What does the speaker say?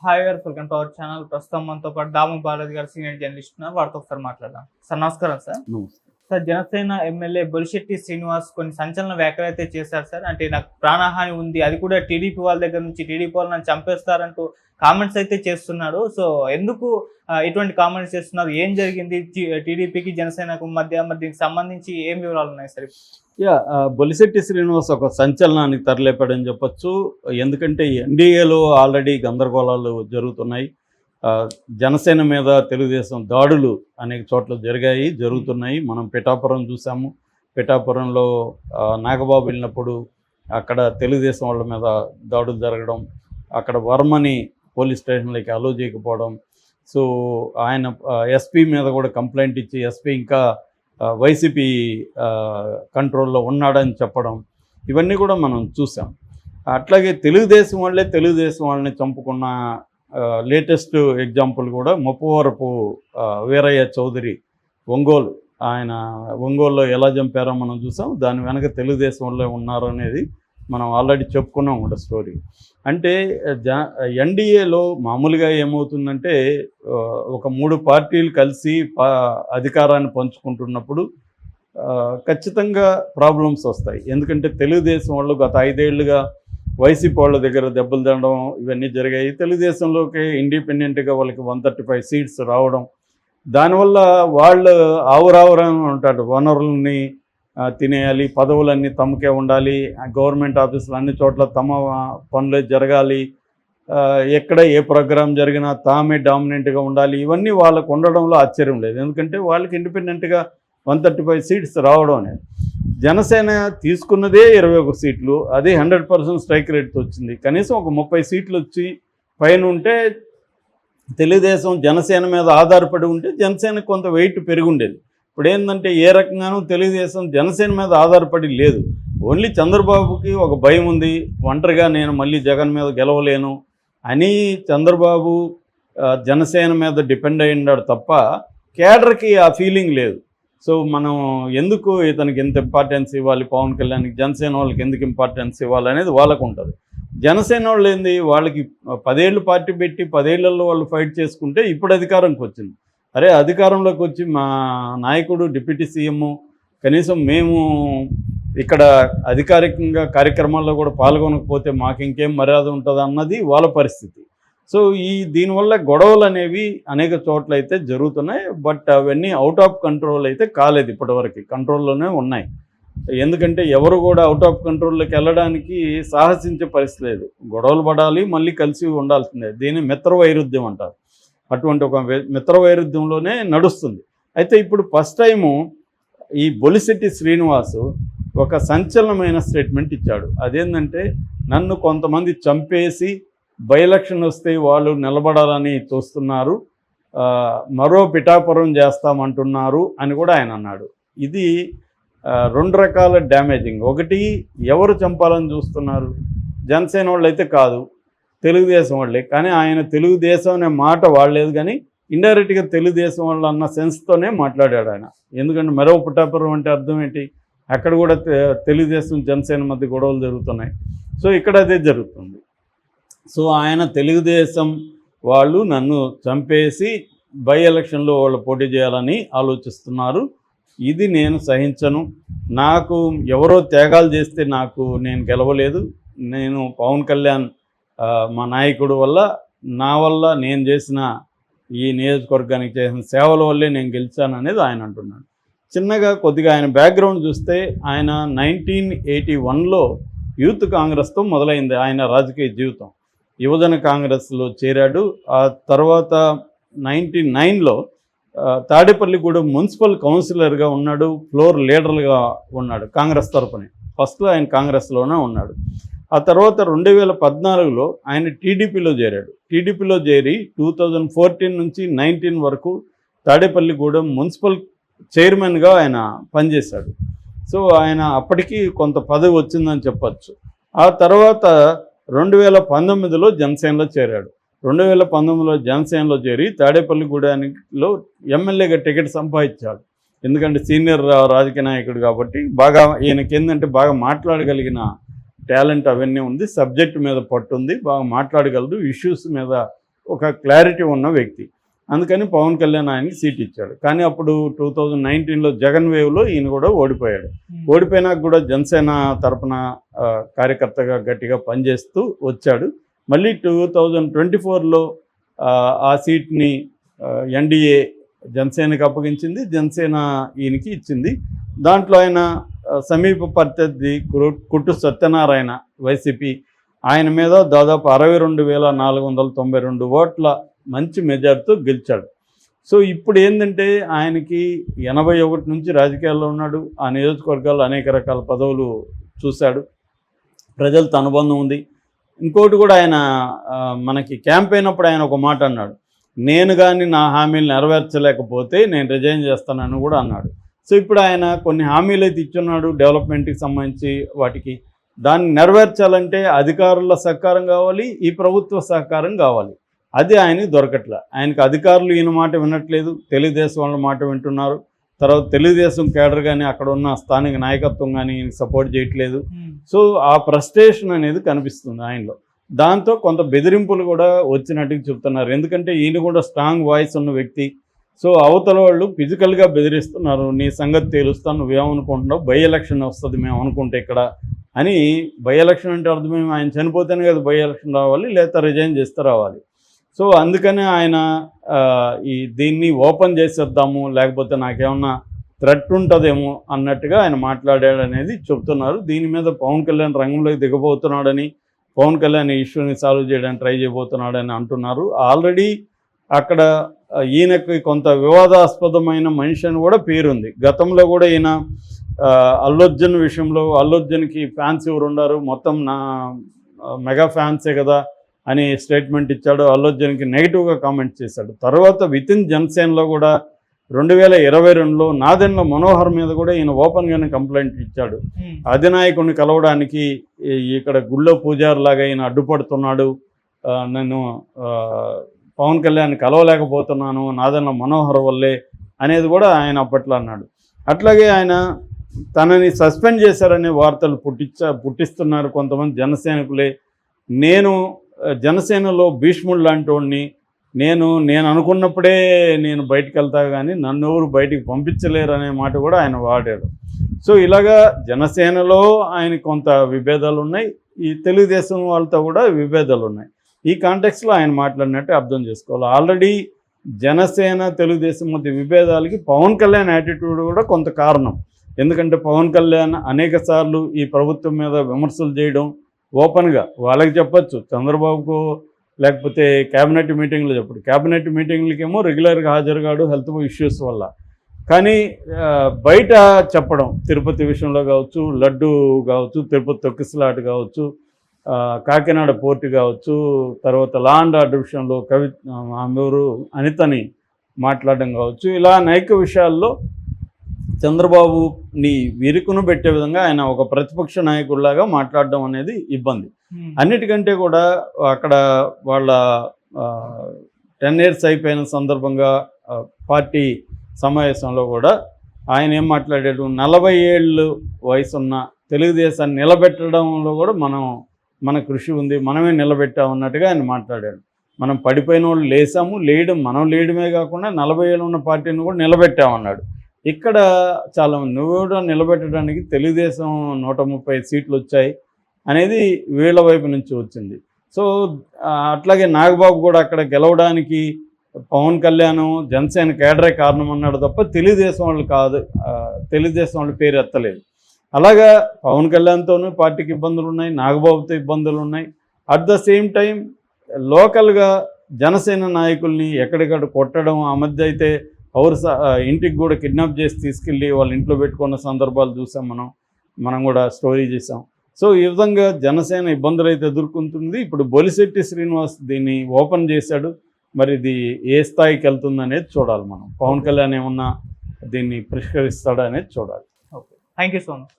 Hi గారు, welcome to our channel. ప్రస్తుతం మనతో పాటు దాము బాలాజీ గారు సీనియర్ జర్నలిస్ట్ ఉన్నారు. వారితో ఒకసారి మాట్లాడదాం. సార్ నమస్కారం. సార్ నమస్తే. సార్ జనసేన ఎమ్మెల్యే బొలిశెట్టి శ్రీనివాస్ కొన్ని సంచలన వ్యాఖ్యలు అయితే చేశారు సార్. అంటే నాకు ప్రాణహాని ఉంది, అది కూడా టీడీపీ వాళ్ళ దగ్గర నుంచి, టీడీపీ వాళ్ళు నన్ను చంపేస్తారంటూ కామెంట్స్ అయితే చేస్తున్నాడు. సో ఎందుకు ఇటువంటి కామెంట్స్ చేస్తున్నారు, ఏం జరిగింది, టీడీపీకి జనసేనకు మధ్య, మరి దీనికి సంబంధించి ఏం వివరాలు ఉన్నాయి సార్? బొలిశెట్టి శ్రీనివాస్ ఒక సంచలనానికి తరలేపాడని చెప్పొచ్చు. ఎందుకంటే ఎన్డీఏలో ఆల్రెడీ గందరగోళాలు జరుగుతున్నాయి. జనసేన మీద తెలుగుదేశం దాడులు అనేక చోట్ల జరుగుతున్నాయి. మనం పిఠాపురం చూసాము. పిఠాపురంలో నాగబాబు వెళ్ళినప్పుడు అక్కడ తెలుగుదేశం వాళ్ళ మీద దాడులు జరగడం, అక్కడ వర్మని పోలీస్ స్టేషన్లోకి అలో చేయకపోవడం, సో ఆయన ఎస్పీ మీద కూడా కంప్లైంట్ ఇచ్చి ఎస్పీ ఇంకా వైసీపీ కంట్రోల్లో ఉన్నాడని చెప్పడం, ఇవన్నీ కూడా మనం చూసాం. అట్లాగే తెలుగుదేశం వాళ్ళని చంపుకున్న లేటెస్ట్ ఎగ్జాంపుల్ కూడా ముప్పవరపు వీరయ్య చౌదరి ఒంగోలు. ఆయన ఒంగోలులో ఎలా చంపారో మనం చూసాం. దాని వెనక తెలుగుదేశం వాళ్ళే ఉన్నారు అనేది మనం ఆల్రెడీ చెప్పుకున్నాం కూడా స్టోరీ. అంటే ఎన్డీఏలో మామూలుగా ఏమవుతుందంటే ఒక 3 పార్టీలు కలిసి అధికారాన్ని పంచుకుంటున్నప్పుడు ఖచ్చితంగా ప్రాబ్లమ్స్ వస్తాయి. ఎందుకంటే తెలుగుదేశం వాళ్ళు గత 5 ఏళ్లుగా వైసీపీ వాళ్ళ దగ్గర దెబ్బలు తినడం ఇవన్నీ జరిగాయి. తెలుగుదేశంలోకి ఇండిపెండెంట్గా వాళ్ళకి 135 సీట్స్ రావడం, దానివల్ల వాళ్ళు ఆవురావురని ఉంటాడు. వనరులని తినేయాలి, పదవులన్నీ తమకే ఉండాలి, గవర్నమెంట్ ఆఫీసులు అన్ని చోట్ల తమ పనులే జరగాలి, ఎక్కడ ఏ ప్రోగ్రాం జరిగినా తామే డామినెంట్గా ఉండాలి. ఇవన్నీ వాళ్ళకు ఉండడంలో ఆశ్చర్యం లేదు. ఎందుకంటే వాళ్ళకి ఇండిపెండెంట్గా 135 సీట్స్ రావడం అనేది. జనసేన తీసుకున్నదే 21 సీట్లు, అది 100% స్ట్రైక్ రేట్తో వచ్చింది. కనీసం ఒక 30 సీట్లు వచ్చి పైన ఉంటే తెలుగుదేశం జనసేన మీద ఆధారపడి ఉంటే జనసేన కొంత వెయిట్ పెరిగి ఉండేది. ఇప్పుడు ఏంటంటే ఏ రకంగానూ తెలుగుదేశం జనసేన మీద ఆధారపడి లేదు. ఓన్లీ చంద్రబాబుకి ఒక భయం ఉంది, ఒంటరిగా నేను మళ్ళీ జగన్ మీద గెలవలేను అని చంద్రబాబు జనసేన మీద డిపెండ్ అయి ఉన్నాడు తప్ప కేడర్కి ఆ ఫీలింగ్ లేదు. సో మనం ఎందుకు ఇతనికి ఎంత ఇంపార్టెన్స్ ఇవ్వాలి, పవన్ కళ్యాణ్కి జనసేన వాళ్ళకి ఎందుకు ఇంపార్టెన్స్ ఇవ్వాలి అనేది వాళ్ళకు ఉంటుంది. జనసేన వాళ్ళు ఏంది, వాళ్ళకి 10 ఏళ్ళు పార్టీ పెట్టి 10 ఏళ్లలో వాళ్ళు ఫైట్ చేసుకుంటే ఇప్పుడు అధికారంకి వచ్చింది. అరే అధికారంలోకి వచ్చి మా నాయకుడు డిప్యూటీ సీఎం, కనీసం మేము ఇక్కడ అధికారికంగా కార్యక్రమాల్లో కూడా పాల్గొనకపోతే మాకు ఇంకేం మర్యాద ఉంటుంది అన్నది వాళ్ళ పరిస్థితి. సో దీనివల్ల గొడవలు అనేవి అనేక చోట్ల అయితే జరుగుతున్నాయి. బట్ అవన్నీ అవుట్ ఆఫ్ కంట్రోల్ అయితే కాలేదు, ఇప్పటివరకు కంట్రోల్లోనే ఉన్నాయి. ఎందుకంటే ఎవరు కూడా అవుట్ ఆఫ్ కంట్రోల్లోకి వెళ్ళడానికి సాహసించే పరిస్థితి లేదు. గొడవలు పడాలి, మళ్ళీ కలిసి ఉండాల్సిందే. దీన్ని మిత్ర వైరుధ్యం అంటారు. అటువంటి ఒక మిత్ర వైరుధ్యంలోనే నడుస్తుంది. అయితే ఇప్పుడు ఫస్ట్ టైము ఈ బొలిశెట్టి శ్రీనివాసు ఒక సంచలనమైన స్టేట్మెంట్ ఇచ్చాడు. అదేంటంటే నన్ను కొంతమంది చంపేసి బై ఎలక్షన్ వస్తే వాళ్ళు నిలబడాలని చూస్తున్నారు, మరో పిఠాపురం చేస్తామంటున్నారు అని కూడా ఆయన అన్నాడు. ఇది 2 రకాల డ్యామేజింగ్. ఒకటి, ఎవరు చంపాలని చూస్తున్నారు? జనసేన వాళ్ళు అయితే కాదు, తెలుగుదేశం వాళ్ళే. కానీ ఆయన తెలుగుదేశం అనే మాట వాడలేదు, కానీ ఇండైరెక్ట్గా తెలుగుదేశం వాళ్ళు అన్న సెన్స్తోనే మాట్లాడాడు ఆయన. ఎందుకంటే మరో పిఠాపురం అంటే అర్థం ఏంటి? అక్కడ కూడా తెలుగుదేశం జనసేన మధ్య గొడవలు జరుగుతున్నాయి. సో ఇక్కడ అదే జరుగుతుంది. సో ఆయన తెలుగుదేశం వాళ్ళు నన్ను చంపేసి బై ఎలక్షన్లో వాళ్ళు పోటీ చేయాలని ఆలోచిస్తున్నారు, ఇది నేను సహించను. నాకు ఎవరో త్యాగాలు చేస్తే నేను గెలవలేదు. నేను పవన్ కళ్యాణ్ మా నాయకుడు వల్ల, నా వల్ల, నేను చేసిన ఈ నియోజకవర్గానికి చేసిన సేవల వల్లే నేను గెలిచాను అనేది ఆయన అంటున్నాడు. చిన్నగా కొద్దిగా ఆయన బ్యాక్గ్రౌండ్ చూస్తే ఆయన 1981లో యూత్ కాంగ్రెస్తో మొదలైంది ఆయన రాజకీయ జీవితం. యువజన కాంగ్రెస్లో చేరాడు. ఆ తర్వాత 1999లో తాడేపల్లిగూడెం మున్సిపల్ కౌన్సిలర్గా ఉన్నాడు, ఫ్లోర్ లీడర్గా ఉన్నాడు కాంగ్రెస్ తరపునే. ఫస్ట్లో ఆయన కాంగ్రెస్లోనే ఉన్నాడు. ఆ తర్వాత 2014లో ఆయన టీడీపీలో చేరాడు. టీడీపీలో చేరి 2014 నుంచి 19 వరకు తాడేపల్లిగూడెం మున్సిపల్ చైర్మన్గా ఆయన పనిచేశాడు. సో ఆయన అప్పటికి కొంత పదవి వచ్చిందని చెప్పచ్చు. ఆ తర్వాత 2019లో జనసేనలో చేరాడు. 2019లో జనసేనలో చేరి తాడేపల్లిగూడెంలో ఎమ్మెల్యేగా టికెట్ సంపాదించాడు. ఎందుకంటే సీనియర్ రాజకీయ నాయకుడు కాబట్టి బాగా ఈయనకి ఏంటంటే బాగా మాట్లాడగలిగిన టాలెంట్ అవన్నీ ఉంది, సబ్జెక్ట్ మీద పట్టుంది, బాగా మాట్లాడగలడు, ఇష్యూస్ మీద ఒక క్లారిటీ ఉన్న వ్యక్తి. అందుకని పవన్ కళ్యాణ్ ఆయనకి సీట్ ఇచ్చాడు. కానీ అప్పుడు 2019లో జగన్ వేవ్లో ఈయన కూడా ఓడిపోయాడు. ఓడిపోయినాక కూడా జనసేన తరపున కార్యకర్తగా గట్టిగా పనిచేస్తూ వచ్చాడు. మళ్ళీ 2024లో ఆ సీట్ని ఎన్డీఏ జనసేనకి అప్పగించింది, జనసేన ఈయనకి ఇచ్చింది. దాంట్లో ఆయన సమీప ప్రత్యర్థి కుట్టు సత్యనారాయణ వైసీపీ ఆయన మీద దాదాపు 62,492 ఓట్ల మంచి మెజార్టీతో గెలిచాడు. సో ఇప్పుడు ఏంటంటే ఆయనకి 81 నుంచి రాజకీయాల్లో ఉన్నాడు. ఆ నియోజకవర్గాల్లో అనేక రకాల పదవులు చూశాడు, ప్రజలతో అనుబంధం ఉంది. ఇంకోటి కూడా ఆయన మనకి క్యాంపెయిన్ అప్పుడు ఆయన ఒక మాట అన్నాడు, నేను కానీ నా హామీలు నెరవేర్చలేకపోతే నేను రిజైన్ చేస్తానని కూడా అన్నాడు. సో ఇప్పుడు ఆయన కొన్ని హామీలు అయితే ఇచ్చున్నాడు డెవలప్మెంట్కి సంబంధించి, వాటికి దాన్ని నెరవేర్చాలంటే అధికారుల సహకారం కావాలి, ఈ ప్రభుత్వ సహకారం కావాలి. అది ఆయనకి దొరకట్లే. ఆయనకు అధికారులు ఈయన మాట వినట్లేదు, తెలుగుదేశం వాళ్ళ మాట వింటున్నారు. తర్వాత తెలుగుదేశం కేడర్ కానీ అక్కడ ఉన్న స్థానిక నాయకత్వం కానీ ఈయనకి సపోర్ట్ చేయట్లేదు. సో ఆ ఫ్రస్ట్రేషన్ అనేది కనిపిస్తుంది ఆయనలో. దాంతో కొంత బెదిరింపులు కూడా వచ్చినట్టుగా చెప్తున్నారు. ఎందుకంటే ఈయన కూడా స్ట్రాంగ్ వాయిస్ ఉన్న వ్యక్తి. సో అవతల వాళ్ళు ఫిజికల్గా బెదిరిస్తున్నారు, నీ సంగతి తేలుస్తాను, నువ్వేమనుకుంటున్నావు, బై ఎలక్షన్ వస్తుంది మేము అనుకుంటే ఇక్కడ అని. బై ఎలక్షన్ అంటే అర్థమేమి, ఆయన చనిపోతేనే కదా బై ఎలక్షన్ రావాలి, లేదా రిజైన్ చేస్తే రావాలి. సో అందుకనే ఆయన దీన్ని ఓపెన్ చేసేద్దాము, లేకపోతే నాకేమన్నా థ్రెట్ ఉంటుందేమో అన్నట్టుగా ఆయన మాట్లాడాడు అనేది చెప్తున్నారు. దీని మీద పవన్ కళ్యాణ్ రంగంలోకి దిగబోతున్నాడని, పవన్ కళ్యాణ్ ఈ ఇష్యూని సాల్వ్ చేయడానికి ట్రై చేయబోతున్నాడని అంటున్నారు. ఆల్రెడీ అక్కడ ఈయనకి కొంత వివాదాస్పదమైన మనిషి అని కూడా పేరుంది. గతంలో కూడా ఈయన అల్లు అర్జున్ విషయంలో అల్లు అర్జున్కి ఫ్యాన్స్ ఎవరు ఉన్నారు, మొత్తం నా మెగా ఫ్యాన్సే కదా అని స్టేట్మెంట్ ఇచ్చాడు. అల్లు అర్జున్కి నెగిటివ్గా కామెంట్ చేశాడు. తర్వాత వితిన్ జనసేనలో కూడా 2022లో నాదెండ్ల మనోహర్ మీద కూడా ఈయన ఓపెన్గానే కంప్లైంట్ ఇచ్చాడు. అధినాయకుడిని కలవడానికి ఇక్కడ గుళ్ళో పూజారిలాగా ఈయన అడ్డుపడుతున్నాడు, నేను పవన్ కళ్యాణ్ కలవలేకపోతున్నాను నాదెండ్ల మనోహర్ వల్లే అనేది కూడా ఆయన అప్పట్లో అన్నాడు. అట్లాగే ఆయన తనని సస్పెండ్ చేశారనే వార్తలు పుట్టిస్తున్నారు కొంతమంది జనసైనికులే. నేను జనసేనలో భీష్ముడు లాంటి వాడిని, నేను అనుకున్నప్పుడే నేను బయటకు వెళ్తా కానీ నన్ను ఎవరు బయటికి పంపించలేరు అనే మాట కూడా ఆయన వాడాడు. సో ఇలాగా జనసేనలో ఆయన కొంత విభేదాలు ఉన్నాయి, ఈ తెలుగుదేశం వాళ్ళతో కూడా విభేదాలు ఉన్నాయి. ఈ కాంటెక్స్లో ఆయన మాట్లాడినట్టు అర్థం చేసుకోవాలి. ఆల్రెడీ జనసేన తెలుగుదేశం మధ్య విభేదాలకి పవన్ కళ్యాణ్ యాటిట్యూడ్ కూడా కొంత కారణం. ఎందుకంటే పవన్ కళ్యాణ్ అనేక సార్లు ఈ ప్రభుత్వం మీద విమర్శలు చేయడం ఓపెన్గా వాళ్ళకి చెప్పచ్చు, చంద్రబాబుకు లేకపోతే క్యాబినెట్ మీటింగ్లో చెప్పడు. క్యాబినెట్ మీటింగ్లకేమో రెగ్యులర్గా హాజరుగాడు హెల్త్ ఇష్యూస్ వల్ల. కానీ బయట చెప్పడం, తిరుపతి విషయంలో కావచ్చు, లడ్డు కావచ్చు, తిరుపతి తొక్కిసలాట కావచ్చు, కాకినాడ పోర్టు కావచ్చు, తర్వాత లా అండ్ ఆర్డర్ విషయంలో ఎవరు అనితని మాట్లాడడం కావచ్చు, ఇలా అనేక విషయాల్లో చంద్రబాబుని విరుకును పెట్టే విధంగా ఆయన ఒక ప్రతిపక్ష నాయకుడిలాగా మాట్లాడడం అనేది ఇబ్బంది. అన్నిటికంటే కూడా అక్కడ వాళ్ళ 10 years అయిపోయిన సందర్భంగా పార్టీ సమావేశంలో కూడా ఆయన ఏం మాట్లాడాడు, 40 ఏళ్ళు వయసున్న తెలుగుదేశాన్ని నిలబెట్టడంలో కూడా మన కృషి ఉంది, మనమే నిలబెట్టామన్నట్టుగా ఆయన మాట్లాడాడు. మనం పడిపోయిన వాళ్ళు లేసాము, మనం లేయడమే కాకుండా 40 ఏళ్ళు ఉన్న పార్టీని కూడా నిలబెట్టామన్నాడు. ఇక్కడ చాలామంది నువ్వు కూడా నిలబెట్టడానికి తెలుగుదేశం 130 సీట్లు వచ్చాయి అనేది వీళ్ళ వైపు నుంచి వచ్చింది. సో అట్లాగే నాగబాబు కూడా అక్కడ గెలవడానికి పవన్ కళ్యాణ్ జనసేన కేడరే కారణం అన్నాడు తప్ప తెలుగుదేశం వాళ్ళు కాదు, తెలుగుదేశం వాళ్ళ పేరు ఎత్తలేదు. అలాగా పవన్ కళ్యాణ్తోనూ పార్టీకి ఇబ్బందులు ఉన్నాయి, నాగబాబుతో ఇబ్బందులు ఉన్నాయి. అట్ ద సేమ్ టైం లోకల్గా జనసేన నాయకుల్ని ఎక్కడికక్కడ కొట్టడం, ఆ మధ్య అయితే ఇంటికి కూడా కిడ్నాప్ చేసి తీసుకెళ్ళి వాళ్ళ ఇంట్లో పెట్టుకున్న సందర్భాలు చూసాం, మనం కూడా స్టోరీ చేసాం. సో ఈ విధంగా జనసేన ఇబ్బందులు అయితే ఎదుర్కొంటుంది. ఇప్పుడు బొలిశెట్టి శ్రీనివాస్ దీన్ని ఓపెన్ చేశాడు, మరి ఇది ఏ స్థాయికి వెళ్తుంది అనేది చూడాలి. మనం పవన్ కళ్యాణ్ ఏమన్నా దీన్ని పరిష్కరిస్తాడా అనేది చూడాలి. Okay, thank you so much.